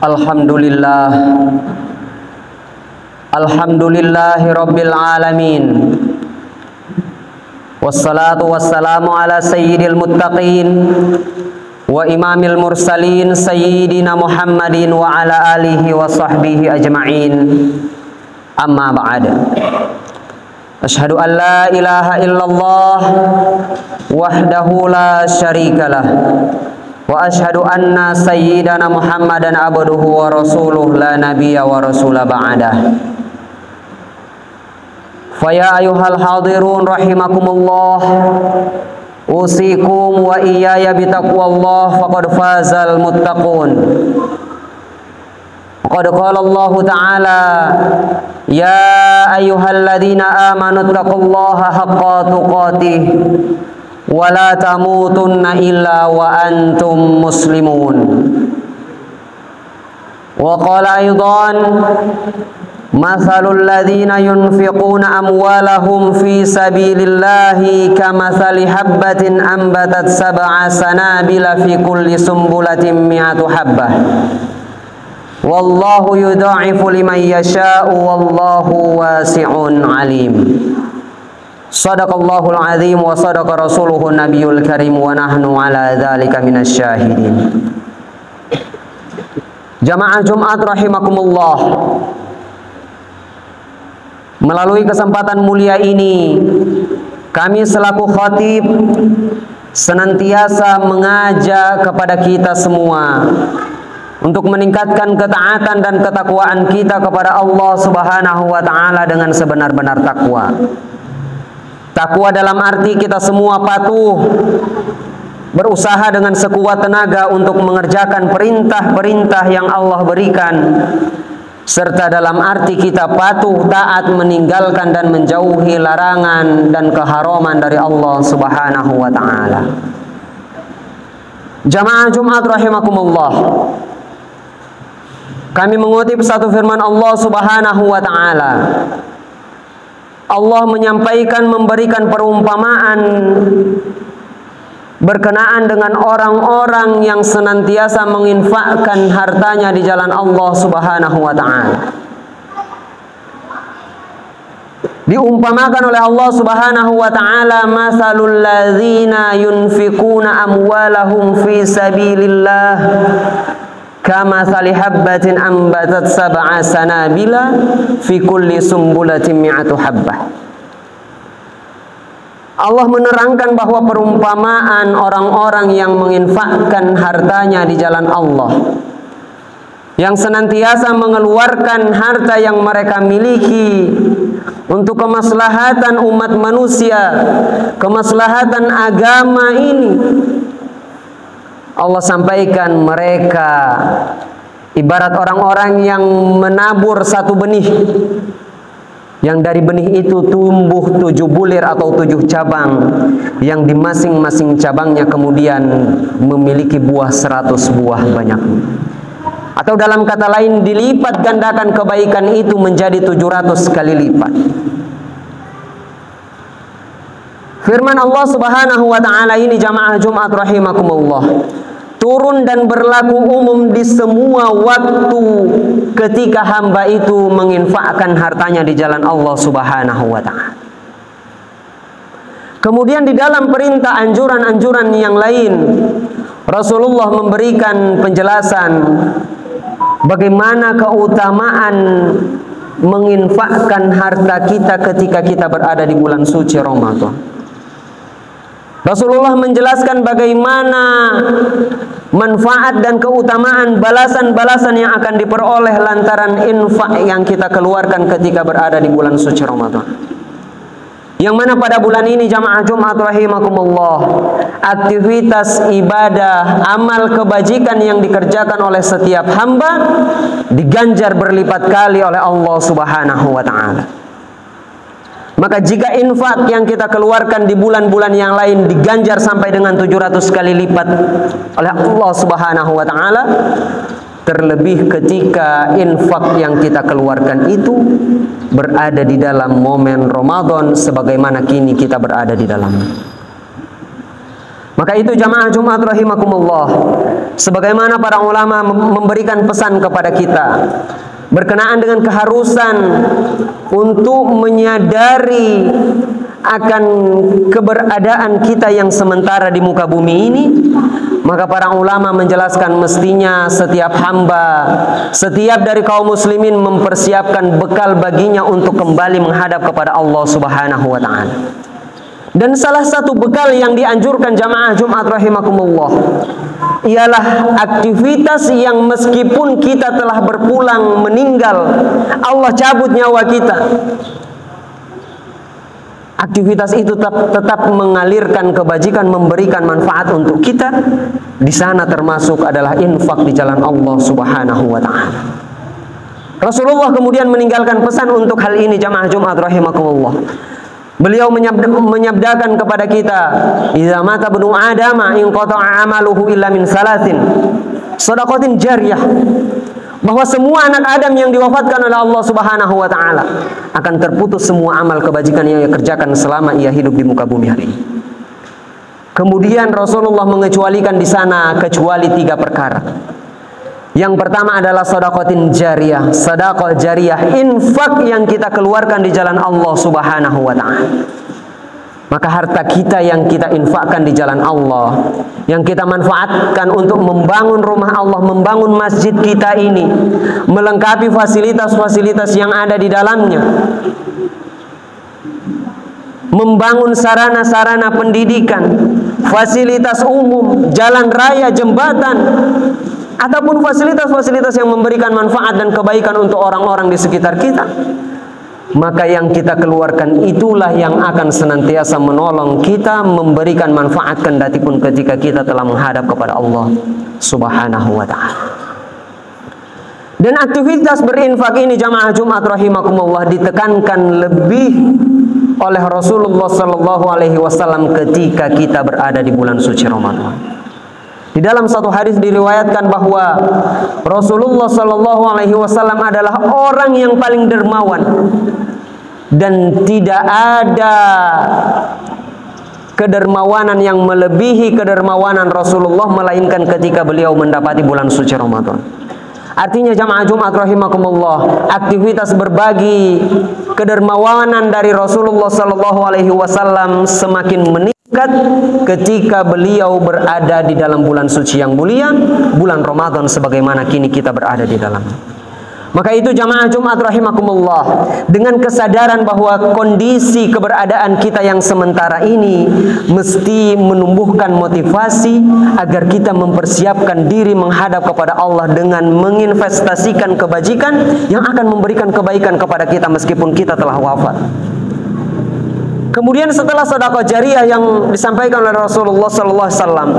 Alhamdulillah, alhamdulillahi rabbil alamin. Wassalatu wassalamu ala sayyidil muttaqin wa imamil mursalin sayyidina Muhammadin wa ala alihi wa sahbihi ajma'in. Amma ba'd. Asyhadu an la ilaha illallah wahdahu la syarikalah wa asyhadu anna sayyidana Muhammadan abduhu wa rasuluh la nabiyya wa rasula ba'dah. Faya ayuhal hadirun rahimakumullah, usikum wa iyaya bitaqwallah faqad fazal muttaqun. Qad qala Allah ta'ala, ya ayyuhalladzina amanu taqullaha haqqa tuqatih wa la tamutunna illa wa antum muslimun. Wa qala aidan, mathalul ladzina yunfiquna amwalahum fi sabilillahi kamathali habbatin ambatat sab'a sanabila fi kulli sumbulatin mi'atu habbah. Wallahu yudha'ifu liman yasha'u wallahu wasi'un alim. Sadaqallahul azim wa sadaqa rasuluhu nabiyul karim wa nahnu ala dzalika minasy syahidin. Jamaah Jumat rahimakumullah, melalui kesempatan mulia ini kami selaku khatib senantiasa mengajak kepada kita semua untuk meningkatkan ketaatan dan ketakwaan kita kepada Allah Subhanahu wa taala dengan sebenar-benar takwa. Takwa dalam arti kita semua patuh, berusaha dengan sekuat tenaga untuk mengerjakan perintah-perintah yang Allah berikan, serta dalam arti kita patuh taat meninggalkan dan menjauhi larangan dan keharaman dari Allah Subhanahu wa taala. Jamaah Jumat rahimakumullah, kami mengutip satu firman Allah Subhanahu wa taala. Allah menyampaikan, memberikan perumpamaan berkenaan dengan orang-orang yang senantiasa menginfakkan hartanya di jalan Allah Subhanahu wa taala. Diumpamakan oleh Allah Subhanahu wa taala, masalul ladzina yunfikuna amwalahum fi sabilillah kamathali habbatin ambatat sab'a sanabila fi kulli sumbulatin mi'atu habbah. Allah menerangkan bahwa perumpamaan orang-orang yang menginfakkan hartanya di jalan Allah, yang senantiasa mengeluarkan harta yang mereka miliki untuk kemaslahatan umat manusia, kemaslahatan agama ini, Allah sampaikan mereka ibarat orang-orang yang menabur satu benih, yang dari benih itu tumbuh 7 bulir atau 7 cabang, yang di masing-masing cabangnya kemudian memiliki buah 100 buah banyak. Atau dalam kata lain, dilipat gandakan kebaikan itu menjadi 700 kali lipat. Firman Allah Subhanahu wa taala ini, jamaah Jumat rahimakumullah, turun dan berlaku umum di semua waktu ketika hamba itu menginfakkan hartanya di jalan Allah Subhanahu wa taala. Kemudian di dalam perintah anjuran-anjuran yang lain, Rasulullah memberikan penjelasan bagaimana keutamaan menginfakkan harta kita ketika kita berada di bulan suci Ramadan. Rasulullah menjelaskan bagaimana manfaat dan keutamaan balasan-balasan yang akan diperoleh lantaran infak yang kita keluarkan ketika berada di bulan suci Ramadan. Yang mana pada bulan ini, jamaah Jumat rahimakumullah, aktivitas ibadah, amal kebajikan yang dikerjakan oleh setiap hamba diganjar berlipat kali oleh Allah Subhanahu wa taala. Maka jika infak yang kita keluarkan di bulan-bulan yang lain diganjar sampai dengan 700 kali lipat oleh Allah Subhanahu wa taala, terlebih ketika infak yang kita keluarkan itu berada di dalam momen Ramadan sebagaimana kini kita berada di dalamnya. Maka itu jamaah Jumat rahimakumullah, sebagaimana para ulama memberikan pesan kepada kita berkenaan dengan keharusan untuk menyadari akan keberadaan kita yang sementara di muka bumi ini. Maka para ulama menjelaskan mestinya setiap hamba, setiap dari kaum muslimin mempersiapkan bekal baginya untuk kembali menghadap kepada Allah Subhanahu wa ta'ala. Dan salah satu bekal yang dianjurkan jamaah Jumat rahimakumullah ialah aktivitas yang meskipun kita telah berpulang meninggal, Allah cabut nyawa kita, aktivitas itu tetap mengalirkan kebajikan, memberikan manfaat untuk kita. Di sana termasuk adalah infak di jalan Allah Subhanahu wa ta'ala. Rasulullah kemudian meninggalkan pesan untuk hal ini jamaah Jumat rahimakumullah. Beliau menyabdakan kepada kita, "Idza mata ibnu Adam in qata'a amaluhu illa min salasin shadaqatin jariyah." Bahwa semua anak Adam yang diwafatkan oleh Allah Subhanahu wa ta'ala akan terputus semua amal kebajikan yang ia kerjakan selama ia hidup di muka bumi hari ini. Kemudian Rasulullah mengecualikan di sana kecuali 3 perkara. Yang pertama adalah sedaqatin jariyah, sedaqah jariyah, infak yang kita keluarkan di jalan Allah Subhanahu wa ta'ala. Maka harta kita yang kita infakkan di jalan Allah, yang kita manfaatkan untuk membangun rumah Allah, membangun masjid kita ini, melengkapi fasilitas-fasilitas yang ada di dalamnya, membangun sarana-sarana pendidikan, fasilitas umum, jalan raya, jembatan, ataupun fasilitas-fasilitas yang memberikan manfaat dan kebaikan untuk orang-orang di sekitar kita. Maka yang kita keluarkan itulah yang akan senantiasa menolong kita, memberikan manfaat kendati pun ketika kita telah menghadap kepada Allah Subhanahu wa ta'ala. Dan aktivitas berinfak ini jamaah Jumat rahimakumullah ditekankan lebih oleh Rasulullah sallallahu alaihi wasallam ketika kita berada di bulan suci Ramadan. Di dalam satu hadis diriwayatkan bahwa Rasulullah sallallahu alaihi wasallam adalah orang yang paling dermawan, dan tidak ada kedermawanan yang melebihi kedermawanan Rasulullah melainkan ketika beliau mendapati bulan suci Ramadan. Artinya jamaah Jumat rahimakumullah, aktivitas berbagi kedermawanan dari Rasulullah sallallahu alaihi wasallam semakin meningkat ketika beliau berada di dalam bulan suci yang mulia, bulan Ramadan, sebagaimana kini kita berada di dalam. Maka itu jamaah Jumat rahimakumullah, dengan kesadaran bahwa kondisi keberadaan kita yang sementara ini mesti menumbuhkan motivasi agar kita mempersiapkan diri menghadap kepada Allah dengan menginvestasikan kebajikan yang akan memberikan kebaikan kepada kita meskipun kita telah wafat. Kemudian setelah sedekah jariyah yang disampaikan oleh Rasulullah sallallahu alaihi wasallam,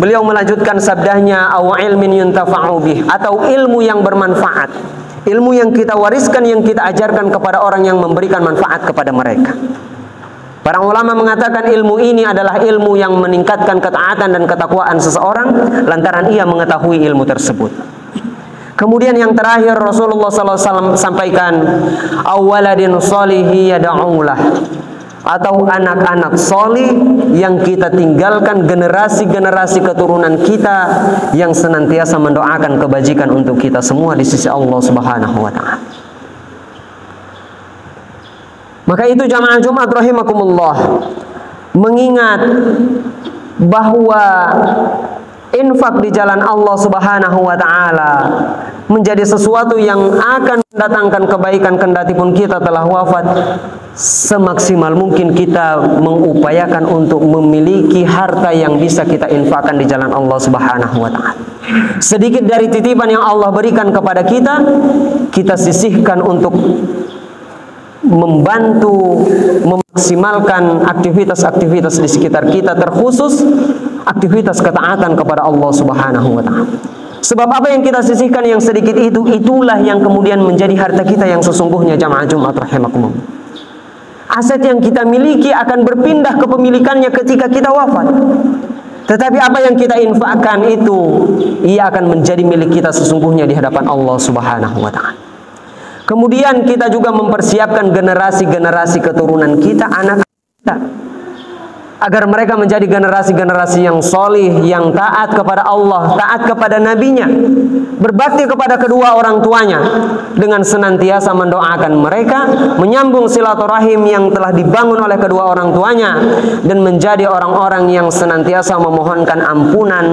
beliau melanjutkan sabdanya, "Aw ilmin yuntafa'u bih," atau ilmu yang bermanfaat. Ilmu yang kita wariskan, yang kita ajarkan kepada orang yang memberikan manfaat kepada mereka. Para ulama mengatakan ilmu ini adalah ilmu yang meningkatkan ketaatan dan ketakwaan seseorang lantaran ia mengetahui ilmu tersebut. Kemudian yang terakhir Rasulullah SAW sampaikan, "Awaladin solihi yada'ulah," atau anak-anak solih yang kita tinggalkan, generasi-generasi keturunan kita yang senantiasa mendoakan kebajikan untuk kita semua di sisi Allah Subhanahu wa ta'ala. Maka itu jamaah Jumat rahimakumullah, mengingat bahwa infak di jalan Allah Subhanahu wa ta'ala menjadi sesuatu yang akan mendatangkan kebaikan kendati pun kita telah wafat, semaksimal mungkin kita mengupayakan untuk memiliki harta yang bisa kita infakkan di jalan Allah Subhanahu wa ta'ala. Sedikit dari titipan yang Allah berikan kepada kita, kita sisihkan untuk membantu memaksimalkan aktivitas-aktivitas di sekitar kita, terkhusus aktivitas ketaatan kepada Allah Subhanahu wa ta'ala. Sebab apa yang kita sisihkan yang sedikit itu, itulah yang kemudian menjadi harta kita yang sesungguhnya jamaah Jumat rahimakumullah. Aset yang kita miliki akan berpindah kepemilikannya ketika kita wafat. Tetapi apa yang kita infakkan itu, ia akan menjadi milik kita sesungguhnya di hadapan Allah Subhanahu wa ta'ala. Kemudian kita juga mempersiapkan generasi-generasi keturunan kita, anak kita. agar mereka menjadi generasi-generasi yang solih, yang taat kepada Allah, taat kepada nabinya, berbakti kepada kedua orang tuanya, dengan senantiasa mendoakan mereka, menyambung silaturahim yang telah dibangun oleh kedua orang tuanya, dan menjadi orang-orang yang senantiasa memohonkan ampunan,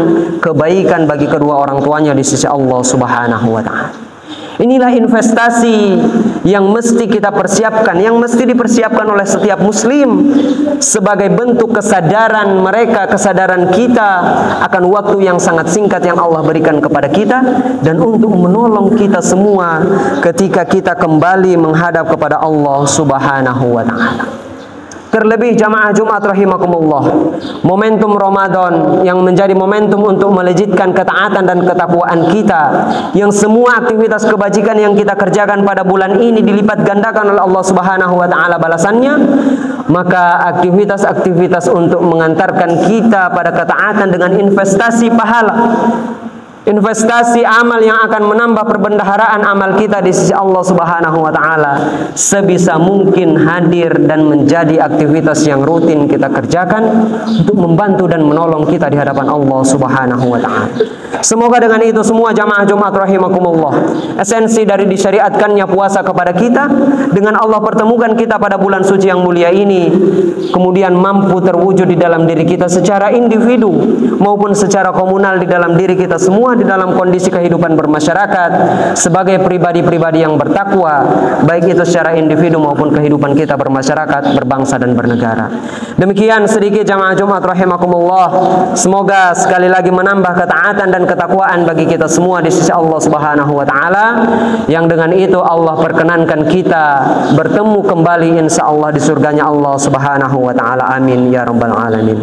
kebaikan bagi kedua orang tuanya di sisi Allah Subhanahu wa Ta'ala. Inilah investasi yang mesti kita persiapkan, yang mesti dipersiapkan oleh setiap muslim sebagai bentuk kesadaran mereka, kesadaran kita akan waktu yang sangat singkat yang Allah berikan kepada kita, dan untuk menolong kita semua ketika kita kembali menghadap kepada Allah Subhanahu wa Ta'ala. Terlebih jamaah Jumat rahimakumullah, momentum Ramadan yang menjadi momentum untuk melejitkan ketaatan dan ketakwaan kita, yang semua aktivitas kebajikan yang kita kerjakan pada bulan ini dilipat gandakan oleh Allah Subhanahu wa Ta'ala balasannya. Maka aktivitas-aktivitas untuk mengantarkan kita pada ketaatan dengan investasi pahala, investasi amal yang akan menambah perbendaharaan amal kita di sisi Allah Subhanahu wa Ta'ala, sebisa mungkin hadir dan menjadi aktivitas yang rutin kita kerjakan untuk membantu dan menolong kita di hadapan Allah Subhanahu wa Ta'ala. Semoga dengan itu semua jamaah Jumat rahimakumullah, esensi dari disyariatkannya puasa kepada kita, dengan Allah pertemukan kita pada bulan suci yang mulia ini, kemudian mampu terwujud di dalam diri kita secara individu maupun secara komunal di dalam diri kita semua, di dalam kondisi kehidupan bermasyarakat sebagai pribadi-pribadi yang bertakwa, baik itu secara individu maupun kehidupan kita bermasyarakat, berbangsa dan bernegara. Demikian sedikit jamaah Jumat rahimakumullah, semoga sekali lagi menambah ketaatan dan ketakwaan bagi kita semua di sisi Allah Subhanahu wa Ta'ala, yang dengan itu Allah perkenankan kita bertemu kembali insyaallah di surganya Allah Subhanahu wa Ta'ala. Amin ya rabbal alamin.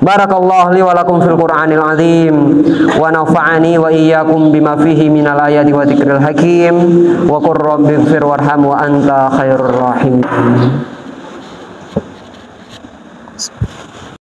Barakallahu li wa lakum fil Qur'anil azim, wa nafa'ani wa iyyakum bima fihi minal ayati wa dzikril hakim, wa qur rabbighfir warham wa anta khairur rahimin.